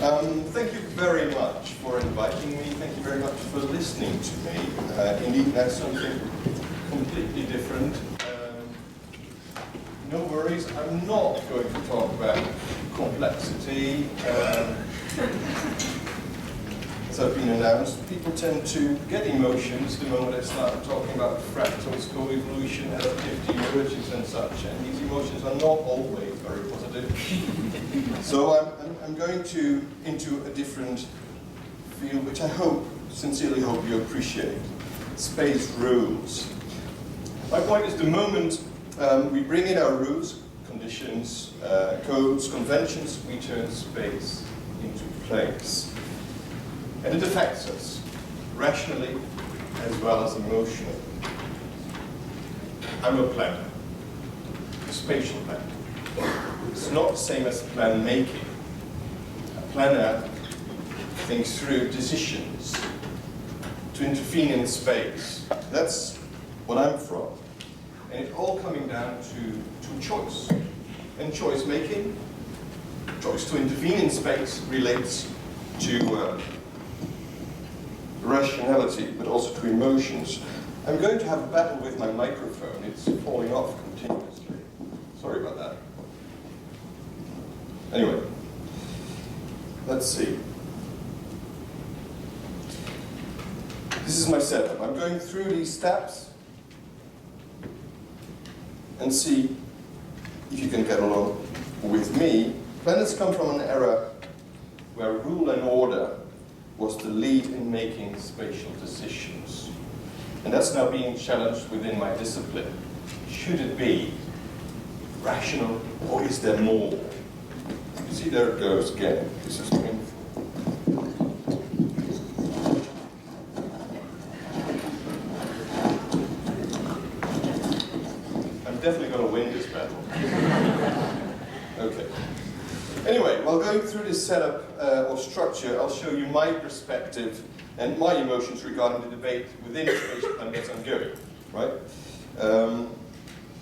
Thank you very much for inviting me. Thank you very much for listening to me. Indeed, that's something completely different. No worries, I'm not going to talk about complexity. As I've been announced, people tend to get emotions the moment I start talking about fractals, coevolution, relativity, emergence and such, and these emotions are not always very positive. So I'm going into a different field, which I sincerely hope you appreciate. Space rules. My point is the moment we bring in our rules, conditions, codes, conventions, we turn space into place. And it affects us, rationally as well as emotionally. I'm a planner, a spatial planner. It's not the same as plan making. A planner thinks through decisions to intervene in space. That's what I'm from. And it's all coming down to choice. And choice making, choice to intervene in space relates to rationality, but also to emotions. I'm going to have a battle with my microphone. It's falling off continuously. Sorry about that. Anyway, let's see. This is my setup. I'm going through these steps and see if you can get along with me. Planets come from an era where rule and order was the lead in making spatial decisions. And that's now being challenged within my discipline. Should it be rational, or is there more? You see, there it goes again. This is painful. I'm definitely going to win this battle. Okay. Anyway, while going through this setup or structure, I'll show you my perspective and my emotions regarding the debate within the spatial planning that's ongoing, right?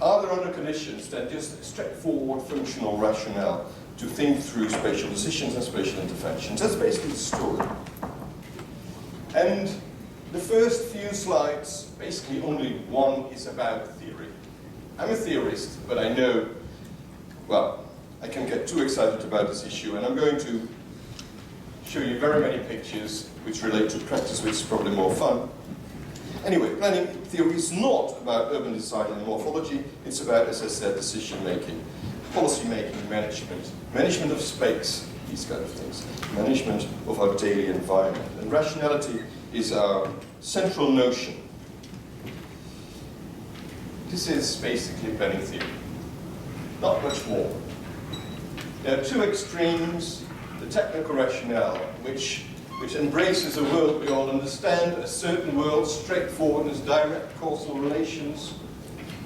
Are there other conditions than just straightforward functional rationale to think through spatial decisions and spatial interventions? That's basically the story. And the first few slides, basically only one is about theory. I'm a theorist, but I know, well, I can get too excited about this issue, and I'm going to show you very many pictures which relate to practice, which is probably more fun. Anyway, planning theory is not about urban design and morphology. It's about, as I said, decision making, policy making, management of space, these kind of things, management of our daily environment. And rationality is our central notion. This is basically planning theory, not much more. There are two extremes: the technical rationale, which embraces a world we all understand, a certain world, straightforwardness, direct causal relations,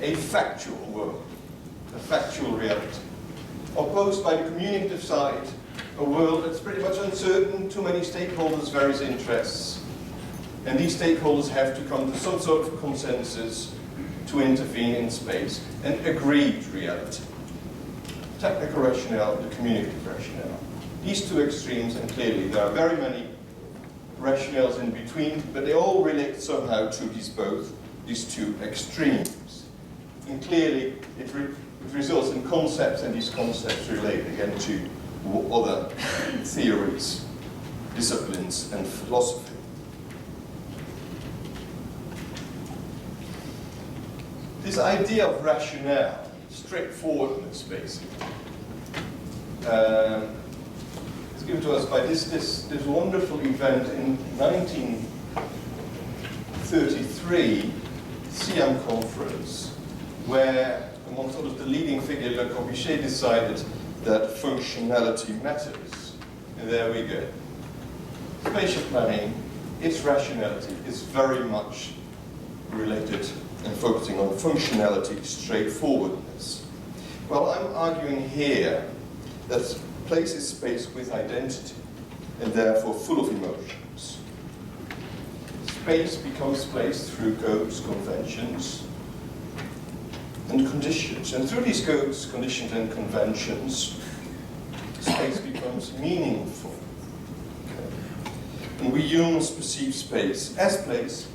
a factual world, a factual reality. Opposed by the communicative side, a world that's pretty much uncertain, too many stakeholders, various interests, and these stakeholders have to come to some sort of consensus to intervene in space, an agreed reality. Technical rationale, the communicative rationale. These two extremes, and clearly there are very many rationales in between, but they all relate somehow to these two extremes. And clearly it results in concepts, and these concepts relate again to other theories, disciplines, and philosophy. This idea of rationale, straightforwardness basically, is given to us by this wonderful event in 1933, Siam Conference, where, amongst others, the leading figure, Le Corbusier, decided that functionality matters. And there we go. Spatial planning, its rationality is very much related and focusing on functionality, straightforwardness. Well, I'm arguing here that place is space with identity, and therefore full of emotions. Space becomes place through codes, conventions, and conditions. And through these codes, conditions, and conventions, space becomes meaningful. humans perceive space as place,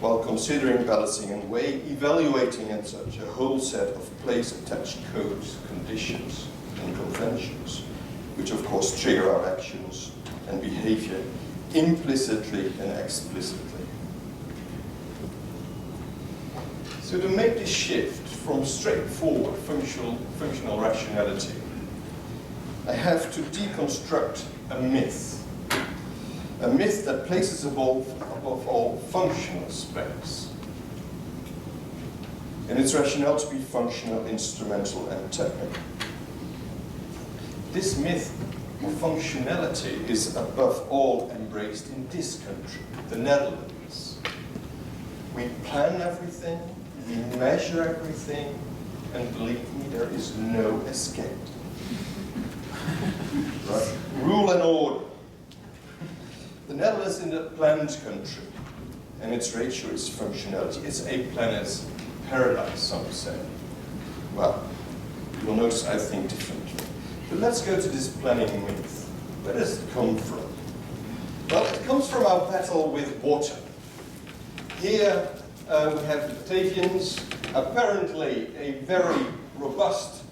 while considering, balancing and weighing, evaluating in such a whole set of place-attached codes, conditions and conventions, which of course trigger our actions and behavior implicitly and explicitly. So to make this shift from straightforward functional rationality, I have to deconstruct a myth that places above all functional space, and its rationale to be functional, instrumental, and technical. This myth of functionality is above all embraced in this country, the Netherlands. We plan everything, we measure everything, and believe me, there is no escape. Right? Rule and order. The Netherlands is a planned country, and its ratio is functionality. It's a planner's paradise, some say. Well, you'll notice I think differently. But let's go to this planning myth. Where does it come from? Well, it comes from our battle with water. Here we have the Batavians, apparently a very robust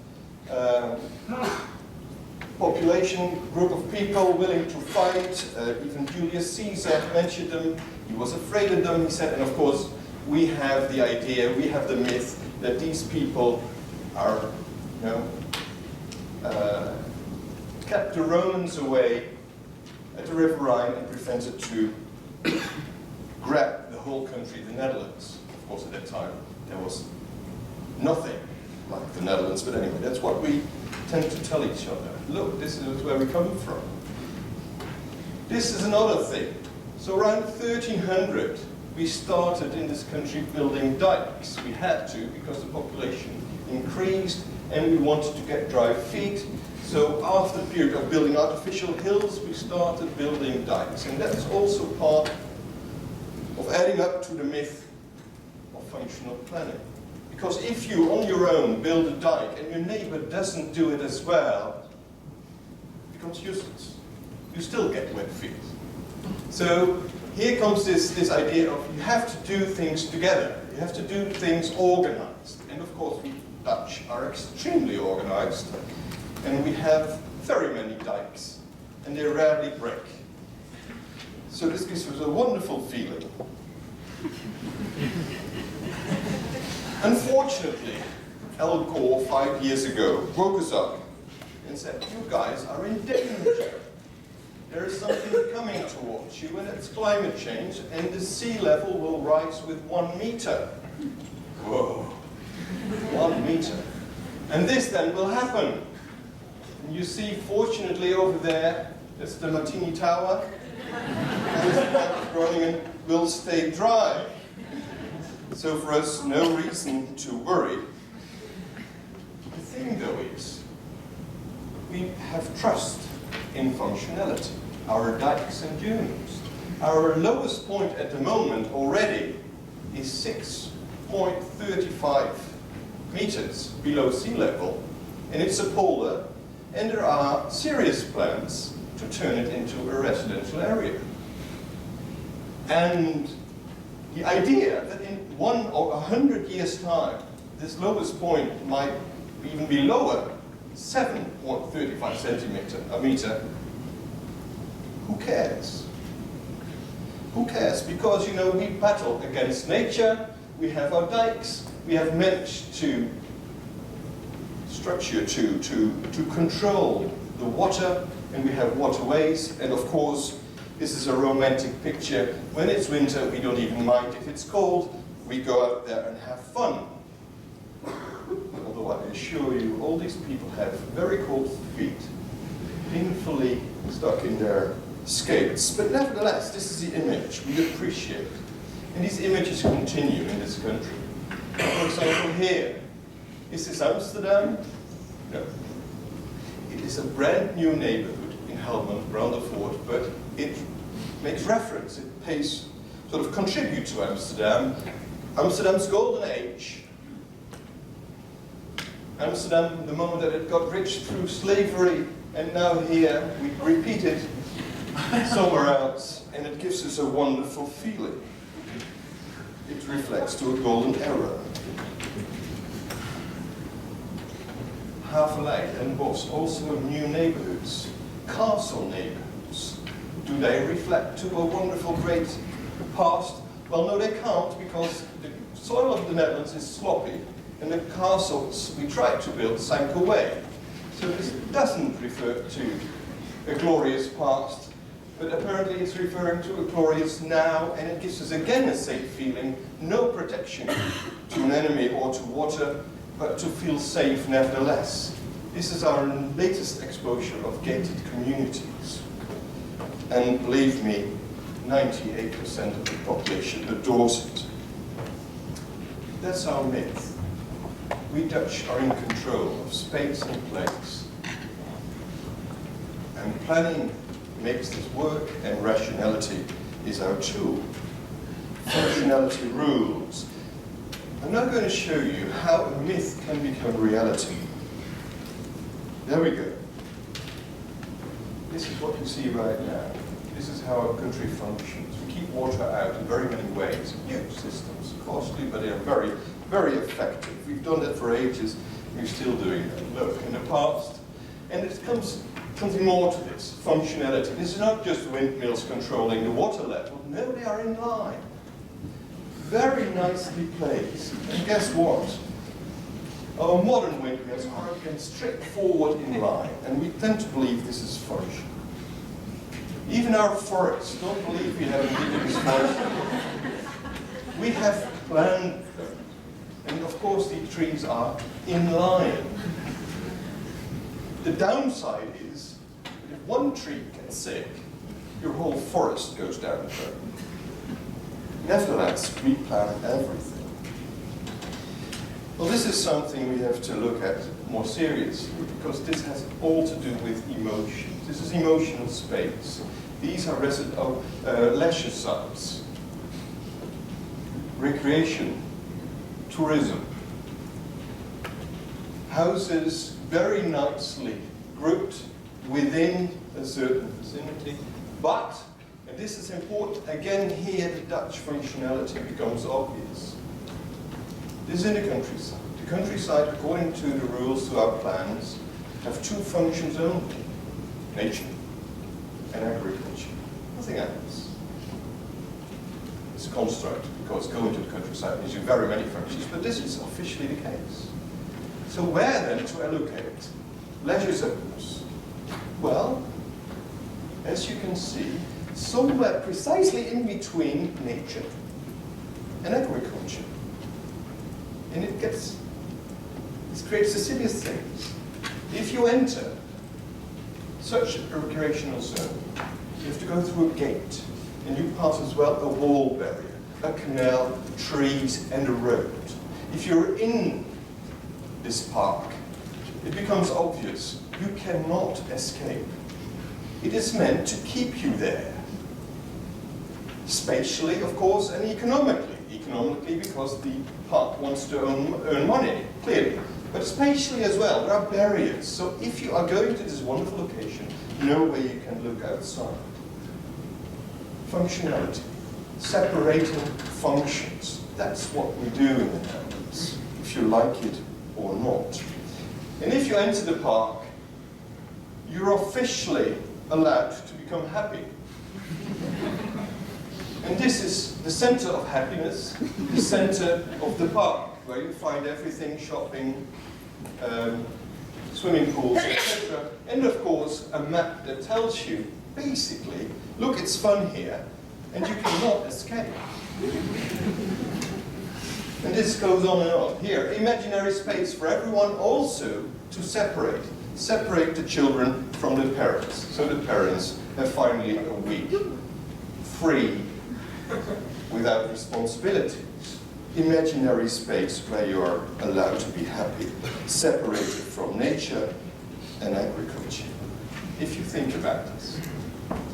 population, group of people willing to fight. Even Julius Caesar mentioned them. He was afraid of them, he said. And of course, we have the idea, we have the myth that these people are, kept the Romans away at the River Rhine and prevented to grab the whole country, the Netherlands. Of course, at that time, there was nothing like the Netherlands, but anyway, that's what we tend to tell each other. Look, this is where we come from. This is another thing. So around 1300, we started in this country building dikes. We had to, because the population increased and we wanted to get dry feet. So after the period of building artificial hills, we started building dikes. And that's also part of adding up to the myth of functional planning. Because if you, on your own, build a dike and your neighbor doesn't do it as well, it becomes useless. You still get wet feet. So here comes this idea of you have to do things together. You have to do things organized. And of course, we Dutch are extremely organized. And we have very many dikes. And they rarely break. So this gives us a wonderful feeling. Unfortunately, Al Gore 5 years ago woke us up and said, you guys are in danger. There is something coming towards you, and it's climate change, and the sea level will rise with 1 meter. Whoa, 1 meter. And this then will happen. And you see, fortunately, over there, that's the Martini Tower, and this part of Groningen will stay dry. So for us, no reason to worry. The thing, though, is we have trust in functionality, our dikes and dunes. Our lowest point at the moment already is 6.35 meters below sea level, and it's a polder, and there are serious plans to turn it into a residential area. And the idea that in 1 or 100 years' time, this lowest point might even be lower, 7.35 a meter, who cares? Who cares? Because, you know, we battle against nature, we have our dikes, we have managed to structure, to control the water, and we have waterways, and of course, this is a romantic picture. When it's winter, we don't even mind if it's cold. We go out there and have fun. Although I assure you, all these people have very cold feet, painfully stuck in their skates. But nevertheless, this is the image we appreciate. And these images continue in this country. For example, here. Is this Amsterdam? No. It is a brand new neighborhood in Helmond, Brandervoort, but it makes reference, it sort of contributes to Amsterdam. Amsterdam's golden age. Amsterdam, the moment that it got rich through slavery, and now here we repeat it somewhere else, and it gives us a wonderful feeling. It reflects to a golden era. Havelijn and Bos also have new neighborhoods, castle neighborhoods. Do they reflect to a wonderful, great past? Well, no, they can't, because the soil of the Netherlands is sloppy, and the castles we tried to build sank away. So this doesn't refer to a glorious past, but apparently it's referring to a glorious now, and it gives us again a safe feeling, no protection to an enemy or to water, but to feel safe nevertheless. This is our latest exposure of gated communities. And believe me, 98% of the population adores it. That's our myth. We Dutch are in control of space and place. And planning makes this work, and rationality is our tool. Functionality rules. I'm now going to show you how a myth can become reality. There we go. This is what you see right now. This is how our country functions. We keep water out in very many ways. Huge systems, costly, but they are very, very effective. We've done that for ages. We're still doing that. Look, in the past, and it comes something more to this, functionality. This is not just windmills controlling the water level. No, they are in line. Very nicely placed. And guess what? Our modern windmills are again straightforward in line, and we tend to believe this is function. Even our forests don't believe we have indigenous forests. We have planned them, and of course the trees are in line. The downside is that if one tree gets sick, your whole forest goes down the drain. Nevertheless, we plan everything. Well, this is something we have to look at more seriously, because this has all to do with emotions. This is emotional space. These are leisure sites, recreation, tourism, houses very nicely grouped within a certain vicinity, but, and this is important, again here the Dutch functionality becomes obvious. This is in the countryside. The countryside, according to the rules to our plans, have two functions only: nature and agriculture. Nothing else. It's a construct, because going to the countryside gives you very many functions, but this is officially the case. So where then to allocate leisure zones? Well, as you can see, somewhere precisely in between nature and agriculture. And it creates the silliest things. If you enter such a recreational zone, you have to go through a gate, and you pass as well a wall barrier, a canal, trees, and a road. If you're in this park, it becomes obvious you cannot escape. It is meant to keep you there. Spatially, of course, and economically. Economically, because the park wants to earn money, clearly. But spatially as well, there are barriers. So if you are going to this wonderful location, no way you can look outside. Functionality. Separating functions. That's what we do in the Netherlands, if you like it or not. And if you enter the park, you're officially allowed to become happy. And this is the center of happiness, the center of the park, where you find everything: shopping, swimming pools, etc. And of course, a map that tells you, basically, look, it's fun here, and you cannot escape. And this goes on and on. Here, imaginary space for everyone also to separate the children from the parents. So the parents have finally a week free, without responsibilities. Imaginary space where you are allowed to be happy, separated from nature and agriculture. If you think about this.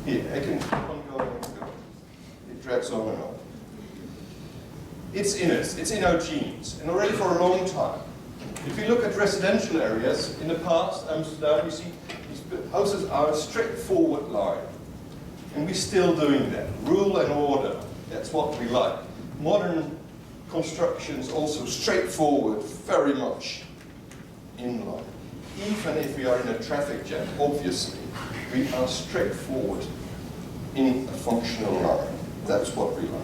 Here, I can keep on going and going. It drags on and on. It's in us, it's in our genes, and already for a long time. If you look at residential areas, in the past, Amsterdam, you see these houses are a straightforward line. And we're still doing that. Rule and order, that's what we like. Modern constructions also straightforward, very much in line. Even if we are in a traffic jam, obviously, we are straightforward in a functional line. That's what we like.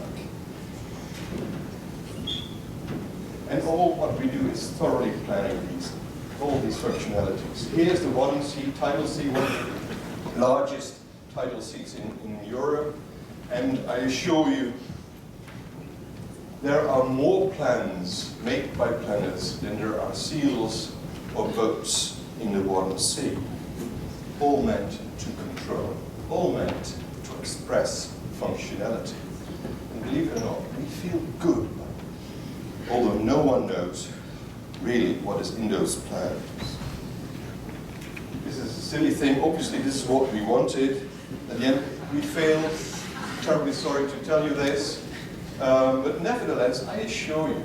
And all what we do is thoroughly planning all these functionalities. Here's the one seat, tidal seat, one of the largest tidal seats in Europe. And I assure you, there are more plans made by planners than there are seals or boats in the one sea. All meant to control, all meant to express functionality. And believe it or not, we feel good, although no one knows really what is in those plans. This is a silly thing. Obviously, this is what we wanted. At the end, we failed. Terribly sorry to tell you this. But nevertheless, I assure you,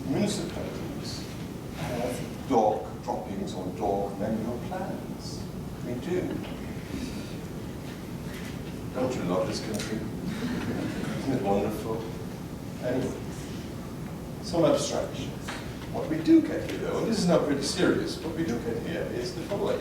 municipalities have dog droppings or dog manual plans. We do. Don't you love this country? Isn't it wonderful? Anyway, some abstractions. What we do get here, though, and this is not really serious, what we do get here is the following.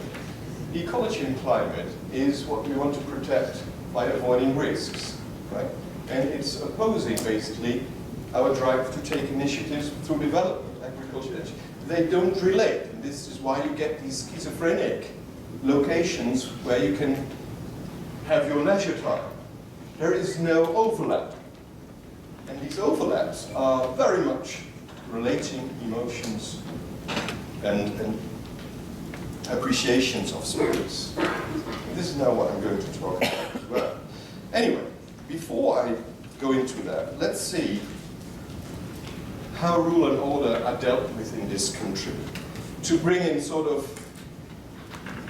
Ecology and climate is what we want to protect by avoiding risks, right? And it's opposing, basically, our drive to take initiatives through development, agriculture. They don't relate, and this is why you get these schizophrenic locations where you can have your leisure time. There is no overlap. And these overlaps are very much relating emotions and appreciations of space. This is now what I'm going to talk about as well. Anyway, before I go into that, let's see how rule and order are dealt with in this country to bring in sort of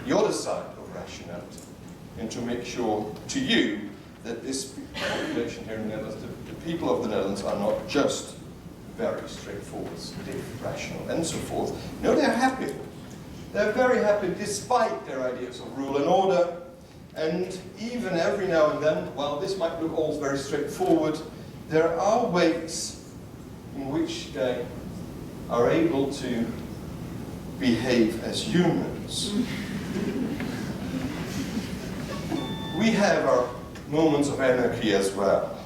the other side of rationality and to make sure to you that this population here in the Netherlands, the people of the Netherlands are not just very straightforward, stiff, rational, and so forth. No, they're happy. They're very happy despite their ideas of rule and order. And even every now and then, while this might look all very straightforward, there are ways in which they are able to behave as humans. We have our moments of anarchy as well.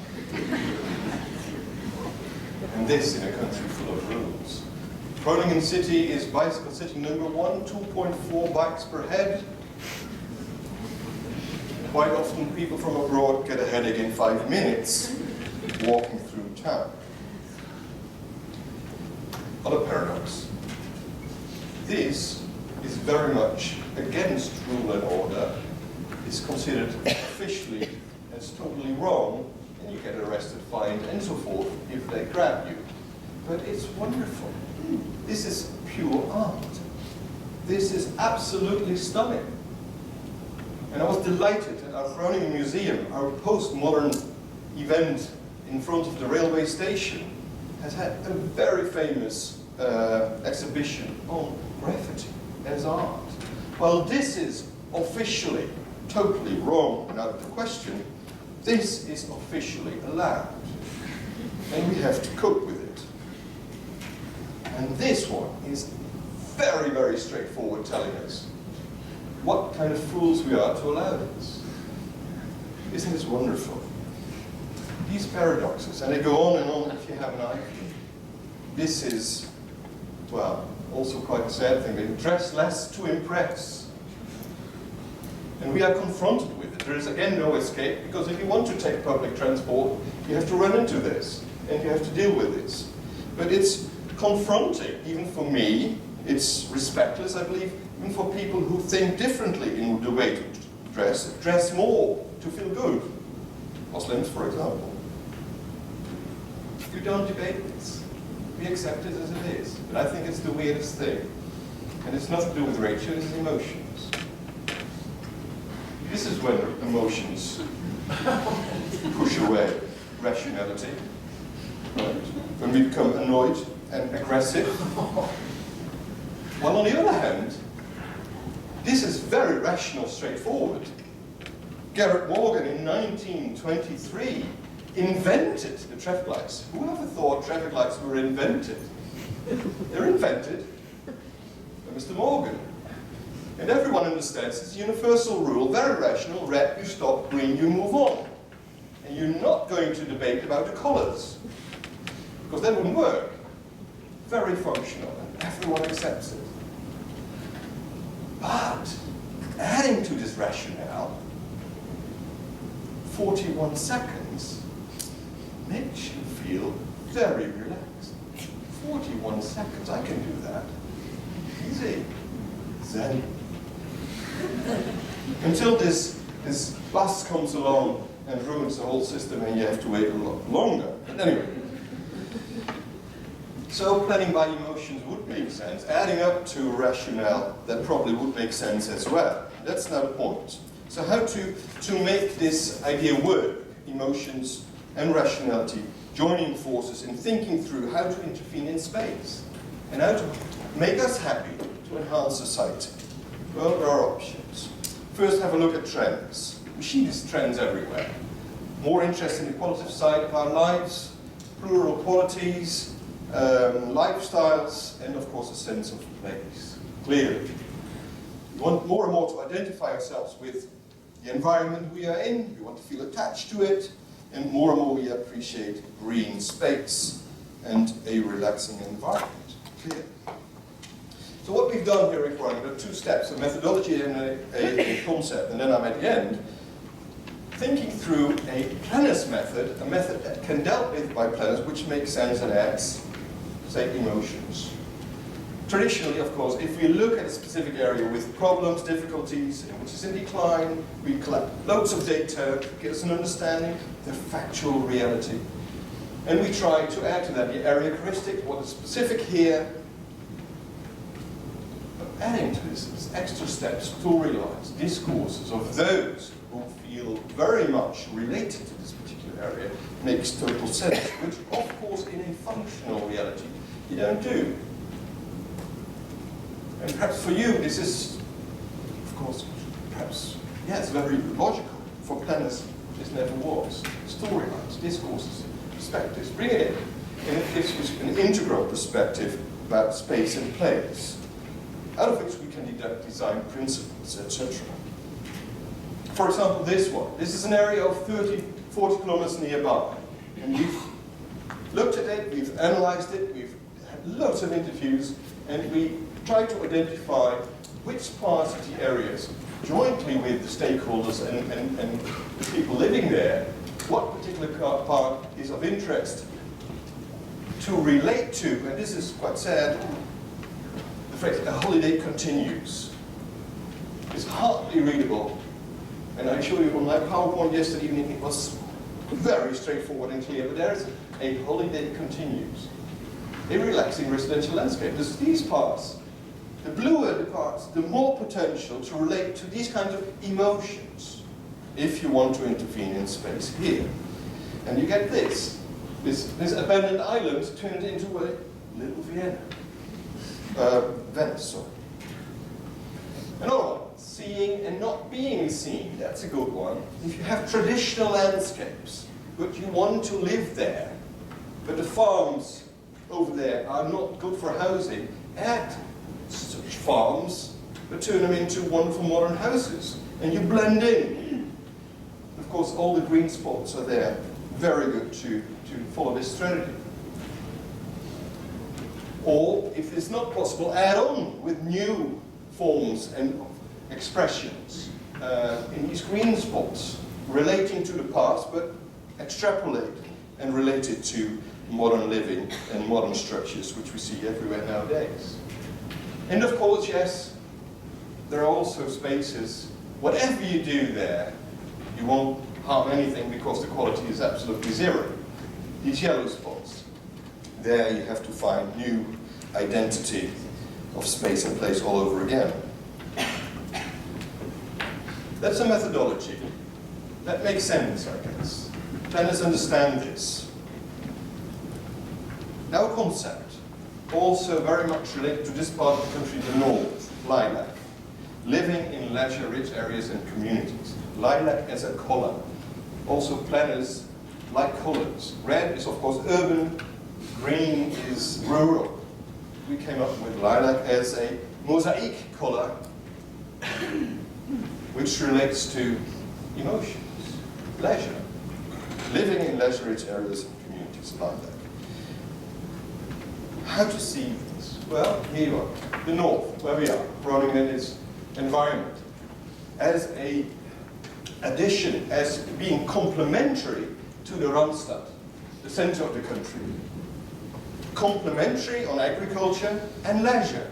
And this in a country full of rules. Groningen city is bicycle city number 1, 2.4 bikes per head. Quite often people from abroad get a headache in 5 minutes walking through town. Other paradox. This is very much against rule and order. It's considered officially as totally wrong, and you get arrested, fined, and so forth if they grab you. But it's wonderful. This is pure art. This is absolutely stunning. And I was delighted at our Groningen Museum, our postmodern event in front of the railway station, has had a very famous exhibition on graffiti as art. Well, this is officially totally wrong and out of the question. This is officially allowed. And we have to cope with it. And this one is very, very straightforward, telling us what kind of fools we are to allow this. Isn't this wonderful? These paradoxes, and they go on and on if you have an eye. This is, well, also quite a sad thing. They dress less to impress. And we are confronted with it. There is again no escape, because if you want to take public transport, you have to run into this, and you have to deal with this. But it's confronting, even for me. It's respectless, I believe, even for people who think differently in the way to dress more to feel good. Muslims, for example. You don't debate this. We accept it as it is. But I think it's the weirdest thing. And it's nothing to do with racial, it's emotions. This is when emotions push away rationality. Right? When we become annoyed and aggressive. While on the other hand, this is very rational, straightforward. Gerrit Morgan in 1923 invented the traffic lights. Who ever thought traffic lights were invented? They're invented by Mr. Morgan. And everyone understands it's a universal rule, very rational: red you stop, green you move on. And you're not going to debate about the colors, because that wouldn't work. Very functional, and everyone accepts it. But adding to this rationale, 41 seconds makes you feel very relaxed. 41 seconds, I can do that. Easy. Zen. Until this bus comes along and ruins the whole system and you have to wait a lot longer. But anyway. So planning by emotions would make sense. Adding up to rationale, that probably would make sense as well. That's not the point. So how to make this idea work, emotions and rationality, joining forces in thinking through how to intervene in space and how to make us happy, to enhance society. Well, there are options. First, have a look at trends. We see these trends everywhere. More interest in the qualitative side of our lives, plural qualities, lifestyles, and of course a sense of place. Clearly. We want more and more to identify ourselves with the environment we are in. We want to feel attached to it, and more we appreciate green space and a relaxing environment. Clear. So what we've done here in Groningen, there are two steps: a methodology and a concept, and then I'm at the end thinking through a planners method, a method that can dealt with by planners, which makes sense and adds, say, emotions. Traditionally, of course, if we look at a specific area with problems, difficulties, which is in decline, we collect loads of data, get us an understanding of the factual reality. And we try to add to that the area heuristic, what is specific here. But adding to this is extra steps to realize discourses of those who feel very much related to this particular area makes total sense, which of course in a functional reality you don't do. And perhaps for you this is, of course, perhaps, yes, very logical. For planners this never was. Storylines, discourses, perspectives, bring it in. And it gives us an integral perspective about space and place, out of which we can deduct design principles, etc. For example, this one. This is an area of 30, 40 kilometers nearby. And we've looked at it, we've analyzed it, we've had loads of interviews, and we try to identify which parts of the areas, jointly with the stakeholders and the people living there, what particular part is of interest to relate to. And this is quite sad. The phrase, "a holiday continues," is hardly readable. And I showed you on my PowerPoint yesterday evening, it was very straightforward and clear, but there is a holiday continues. A relaxing residential landscape. There's these parts. The bluer the parts, the more potential to relate to these kinds of emotions if you want to intervene in space here. And you get this abandoned island turned into a little Vienna. Venice, sorry. Another one. Seeing and not being seen, that's a good one. If you have traditional landscapes, but you want to live there, but the farms over there are not good for housing, add such farms, but turn them into wonderful modern houses, and you blend in. Of course, all the green spots are there. Very good to follow this strategy. Or, if it's not possible, add on with new forms and expressions in these green spots, relating to the past, but extrapolate and relate it to modern living and modern structures, which we see everywhere nowadays. And of course, yes, there are also spaces, whatever you do there, you won't harm anything because the quality is absolutely zero. These yellow spots, there you have to find new identity of space and place all over again. That's a methodology. That makes sense, I guess. Planners understand this. Now a concept, also very much related to this part of the country, the north, lilac. Living in leisure-rich areas and communities. lilac as a color. Also planners like colors. Red is of course urban, green is rural. We came up with lilac as a mosaic color, which relates to emotions, leisure, living in leisure-rich areas and communities like that. How to see this? Well, here you are, the north, where we are, Groningen is environment. As a addition, as being complementary to the Randstad, the center of the country. Complementary on agriculture and leisure,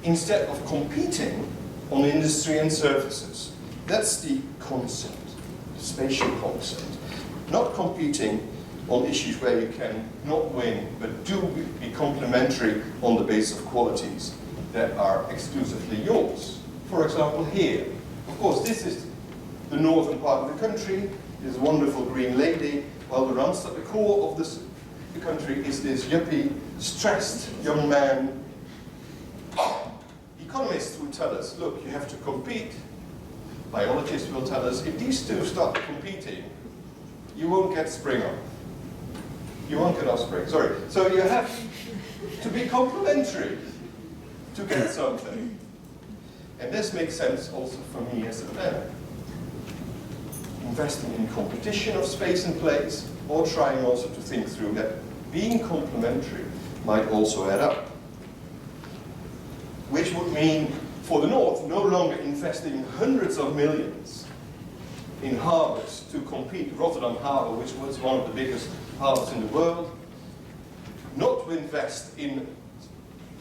instead of competing on industry and services. That's the concept, the spatial concept. Not competing on issues where you can not win, but do be complementary on the basis of qualities that are exclusively yours. For example, here, of course, this is the northern part of the country, this wonderful green lady, while the Randstad, the core of the country, is this yuppie, stressed young man. Economists will tell us, look, you have to compete. Biologists will tell us, if these two start competing, you won't get spring off. You won't get offspring, sorry. So you have to be complementary to get something. And this makes sense also for me as a planner. Investing in competition of space and place, or trying also to think through that being complementary might also add up. Which would mean, for the North, no longer investing hundreds of millions in harbors to compete. Rotterdam Harbour, which was one of the biggest harbors in the world. Not to invest in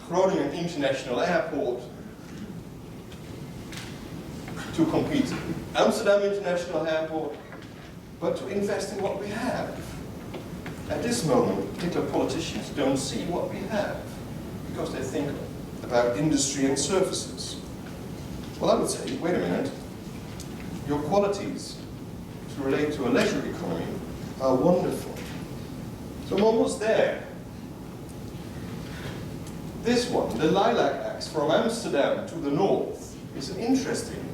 Groningen International Airport to compete Amsterdam International Airport, but to invest in what we have. At this moment, particular politicians don't see what we have because they think about industry and services. Well, I would say, wait a minute, your qualities to relate to a leisure economy are wonderful. So I'm almost there. This one, the lilac axe from Amsterdam to the north, is interesting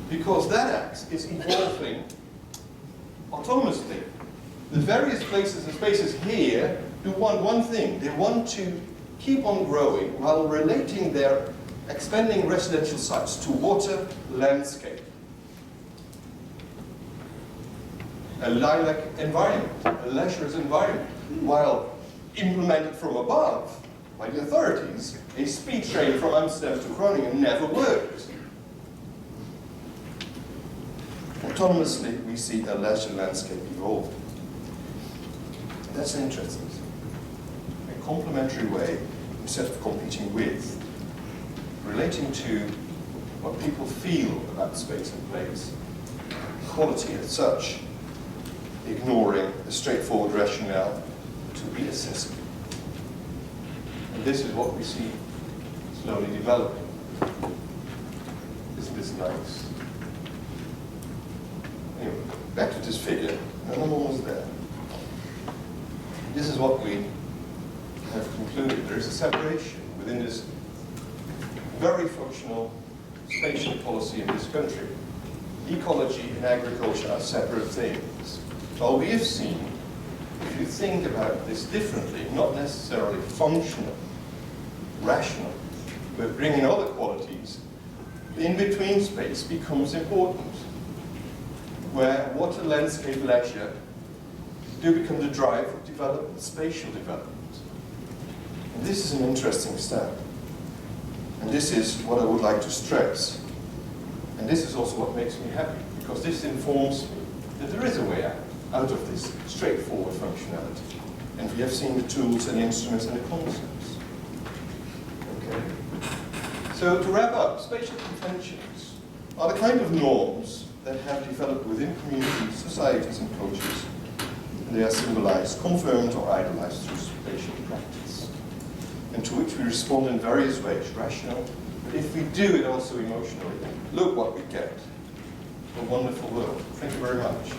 because that axe is evolving autonomously. The various places and spaces here do one thing. They want to keep on growing while relating their expanding residential sites to water, landscape. A lilac environment, a leisure environment, while implemented from above by the authorities, a speed train from Amsterdam to Groningen never worked. Autonomously, we see a leisure landscape evolve. That's interesting. A complementary way, instead of competing with, relating to what people feel about space and place, quality as such, ignoring the straightforward rationale to be accessible. And this is what we see slowly developing. Isn't this nice? Anyway, back to this figure, and I'm almost there. This is what we have concluded. There is a separation within this very functional spatial policy in this country. Ecology and agriculture are separate things. Well, we have seen, if you think about this differently, not necessarily functional, rational, but bringing other qualities, the in-between space becomes important, where water, landscape, leisure do become the drive of development, spatial development. And this is an interesting step. And this is what I would like to stress. And this is also what makes me happy, because this informs me that there is a way out of this straightforward functionality. And we have seen the tools and the instruments and the concepts. Okay. So to wrap up, spatial conventions are the kind of norms that have developed within communities, societies, and cultures. And they are symbolized, confirmed, or idolized through spatial practice, and to which we respond in various ways, rational, but if we do it also emotionally, look what we get. A wonderful world. Thank you very much.